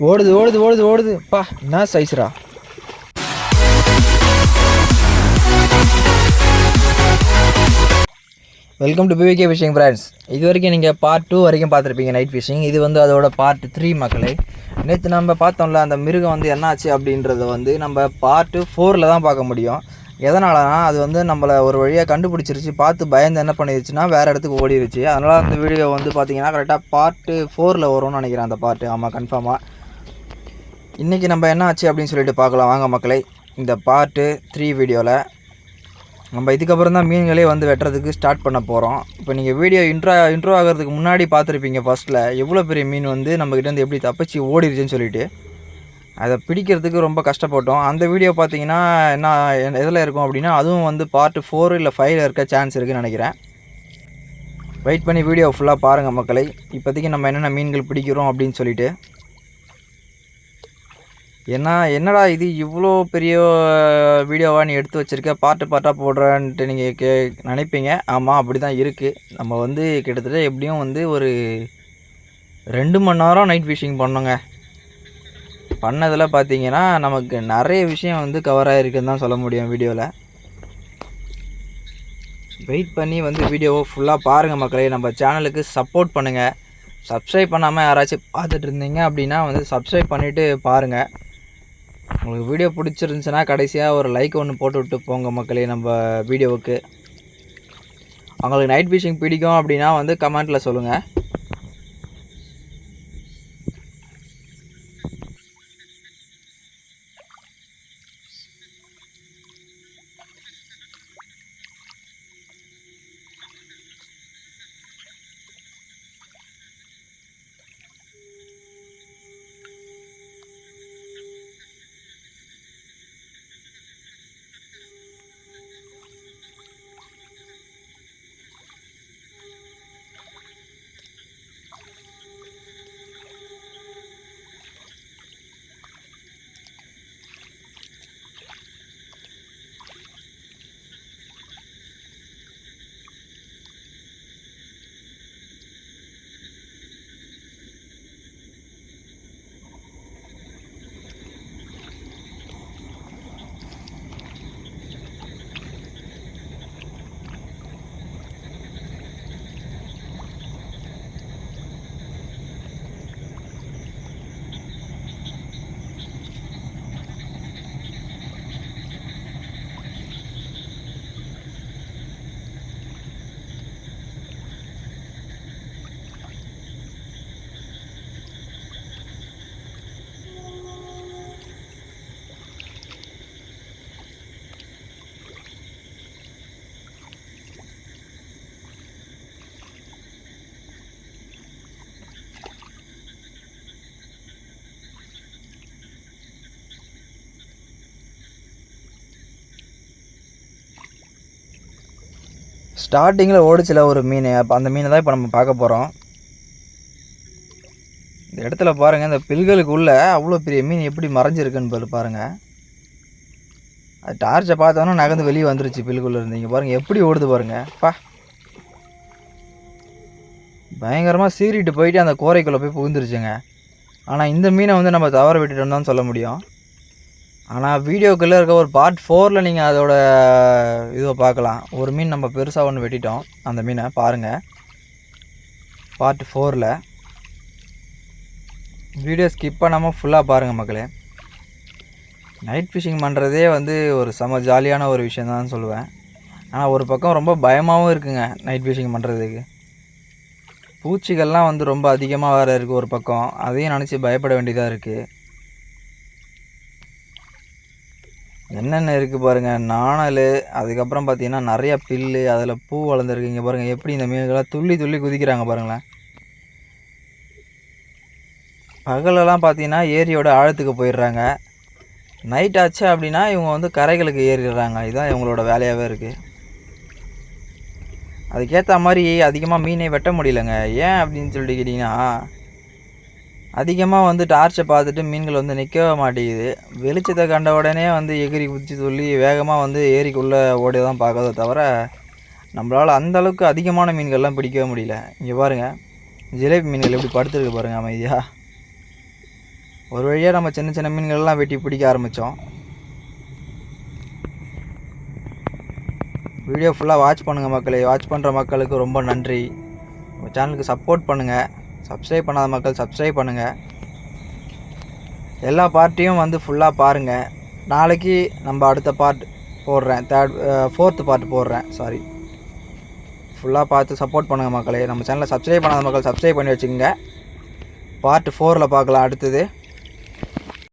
ஓடுது ஓடுது ஓடுது ஓடுது பா, என்ன சைஸ்ரா. Welcome to PVK fishing friends. இது வரைக்கும் நீங்கள் பார்ட் 2 வரைக்கும் பார்த்துருப்பீங்க நைட் ஃபிஷிங். இது வந்து அதோட பார்ட் 3 மக்களே. நேற்று நம்ம பார்த்தோம்ல அந்த மிருகம் வந்து என்னாச்சு அப்படின்றத வந்து நம்ம பார்ட் 4 தான் பார்க்க முடியும். எதனாலனா அது வந்து நம்மளை ஒரு வழியாக கண்டுபிடிச்சிருச்சு, பார்த்து பயந்து என்ன பண்ணிடுச்சுன்னா வேறு இடத்துக்கு ஓடிடுச்சு. அதனால் அந்த வீடியோ வந்து பார்த்தீங்கன்னா கரெக்டாக பார்ட் 4 வரும்னு நினைக்கிறேன் அந்த பார்ட்டு. ஆமாம், கன்ஃபார்மாக. இன்றைக்கி நம்ம என்ன ஆச்சு அப்படின்னு சொல்லிட்டு பார்க்கலாம் வாங்க மக்களே. இந்த பார்ட்டு 3 வீடியோவில் நம்ம இதுக்கப்புறம் தான் மீன்களே வந்து வெட்டுறதுக்கு ஸ்டார்ட் பண்ண போகிறோம். இப்போ நீங்கள் வீடியோ இன்ட்ரோ ஆகிறதுக்கு முன்னாடி பார்த்துருப்பீங்க ஃபஸ்ட்டில் எவ்வளோ பெரிய மீன் வந்து நம்மக்கிட்டேருந்து எப்படி தப்பிச்சு ஓடிடுச்சுன்னு சொல்லிட்டு. அதை பிடிக்கிறதுக்கு ரொம்ப கஷ்டப்பட்டோம். அந்த வீடியோ பார்த்தீங்கன்னா என்ன எதில் இருக்கும் அப்படின்னா அதுவும் வந்து பார்ட் 4 இல்லை 5 இருக்க சான்ஸ் இருக்குதுன்னு நினைக்கிறேன். வெயிட் பண்ணி வீடியோ ஃபுல்லாக பாருங்கள் மக்களை. இப்போதைக்கு நம்ம என்னென்ன மீன்கள் பிடிக்கிறோம் அப்படின்னு சொல்லிட்டு. என்னடா இது இவ்வளோ பெரிய வீடியோவாக நீ எடுத்து வச்சுருக்க, பார்ட்டாக போடுறேன்ட்டு நீங்கள் நினைப்பீங்க. ஆமாம், அப்படி தான் இருக்குது. நம்ம வந்து கிட்டத்தட்ட எப்படியும் வந்து ஒரு 2 மணி நேரம் நைட் ஃபிஷிங் பண்ணோங்க. பண்ணதில் பார்த்தீங்கன்னா நமக்கு நிறைய விஷயம் வந்து கவர் ஆகிருக்குன்னு தான் சொல்ல முடியும் வீடியோவில். வெயிட் பண்ணி வந்து வீடியோவை ஃபுல்லாக பாருங்கள் மக்களே. நம்ம சேனலுக்கு சப்போர்ட் பண்ணுங்கள். சப்ஸ்கிரைப் பண்ணாமல் யாராச்சும் பார்த்துட்டு இருந்தீங்க அப்படின்னா வந்து சப்ஸ்கிரைப் பண்ணிவிட்டு பாருங்கள். உங்களுக்கு வீடியோ பிடிச்சிருந்துச்சுன்னா கடைசியாக ஒரு லைக் ஒன்று போட்டு விட்டு போங்க மக்களே நம்ம வீடியோவுக்கு. உங்களுக்கு நைட் ஃபிஷிங் பிடிக்கும் அப்படின்னா வந்து கமெண்ட்டில் சொல்லுங்கள். ஸ்டார்டிங்கில் ஓடிச்சில ஒரு மீன், அப்போ அந்த மீனை தான் இப்போ நம்ம பார்க்க போகிறோம். இந்த இடத்துல பாருங்கள், இந்த பில்களுக்குள்ளே அவ்வளோ பெரிய மீன் எப்படி மறைஞ்சிருக்குன்னு பாருங்கள். அது டார்ச்சை பார்த்தோன்னா நகர்ந்து வெளியே வந்துருச்சு பில்குள்ளே இருந்தீங்க பாருங்கள் எப்படி ஓடுது பாருங்கள். பயங்கரமாக சீறிட்டு போயிட்டு அந்த கோரைக்குள்ளே போய் புகுந்துருச்சுங்க. ஆனால் இந்த மீனை வந்து நம்ம தவற விட்டுட்டோம்னு தான் சொல்ல முடியும். ஆனால் வீடியோக்குள்ளே இருக்க ஒரு பார்ட் 4 நீங்கள் அதோட இதை பார்க்கலாம். ஒரு மீன் நம்ம பெருசாக ஒன்று வெட்டிட்டோம், அந்த மீனை பாருங்கள் பார்ட் 4. வீடியோ ஸ்கிப் பண்ணாமல் ஃபுல்லாக பாருங்கள் மக்களே. நைட் ஃபிஷிங் பண்ணுறதே வந்து ஒரு செம ஜாலியான ஒரு விஷயம் தான் சொல்லுவேன். ஆனால் ஒரு பக்கம் ரொம்ப பயமாகவும் இருக்குங்க நைட் ஃபிஷிங் பண்ணுறதுக்கு. பூச்சிகள்லாம் வந்து ரொம்ப அதிகமாக வேறு இருக்குது ஒரு பக்கம், அதையும் நினச்சி பயப்பட வேண்டியதாக இருக்குது. என்னென்ன இருக்குது பாருங்கள், நாணல், அதுக்கப்புறம் பார்த்தீங்கன்னா நிறையா பில்லு, அதில் பூ வளர்ந்துருக்குங்க பாருங்கள். எப்படி இந்த மீன்களாம் துள்ளி துள்ளி குதிக்கிறாங்க பாருங்களேன். பகலெல்லாம் பார்த்தீங்கன்னா ஏரியோட ஆழத்துக்கு போயிடுறாங்க. நைட் ஆச்சு அப்படின்னா இவங்க வந்து கரைகளுக்கு ஏறிடுறாங்க. இதுதான் இவங்களோட வேலையாகவே இருக்குது. அதுக்கேற்ற மாதிரி அதிகமாக மீனே வெட்ட முடியலங்க. ஏன் அப்படின்னு சொல்லிட்டு கேட்டிங்கன்னா அதிகமாக வந்து டார்ச்சை பார்த்துட்டு மீன்கள் வந்து நிற்கவே மாட்டேங்குது. வெளிச்சத்தை கண்ட உடனே வந்து எகிரி குதித்து சொல்லி வேகமாக வந்து ஏரிக்குள்ளே ஓடி தான் பார்க்கறத தவிர நம்மளால் அந்தளவுக்கு அதிகமான மீன்கள்லாம் பிடிக்கவே முடியல. இங்கே பாருங்கள், ஜிலேபி மீன்கள் எப்படி படுத்துருக்கு பாருங்கள் அமைதியாக. ஒரு வழியாக நம்ம சின்ன சின்ன மீன்கள்லாம் வெட்டி பிடிக்க ஆரம்பித்தோம். வீடியோ ஃபுல்லாக வாட்ச் பண்ணுங்கள் மக்களே. வாட்ச் பண்ணுற மக்களுக்கு ரொம்ப நன்றி. உங்கள் சேனலுக்கு சப்போர்ட் பண்ணுங்கள். சப்ஸ்கிரைப் பண்ணாத மக்கள் சப்ஸ்கிரைப் பண்ணுங்கள். எல்லா பார்ட்டையும் வந்து ஃபுல்லாக பாருங்கள். நாளைக்கு நம்ம அடுத்த பார்ட் போடுறேன், ஃபோர்த்து பார்ட் போடுறேன். சாரி, ஃபுல்லாக பார்த்து சப்போர்ட் பண்ணுங்கள் மக்களே. நம்ம சேனலை சப்ஸ்கிரைப் பண்ணாத மக்கள் சப்ஸ்கிரைப் பண்ணி வச்சுக்கோங்க. பார்ட் 4ல் பார்க்கலாம் அடுத்தது.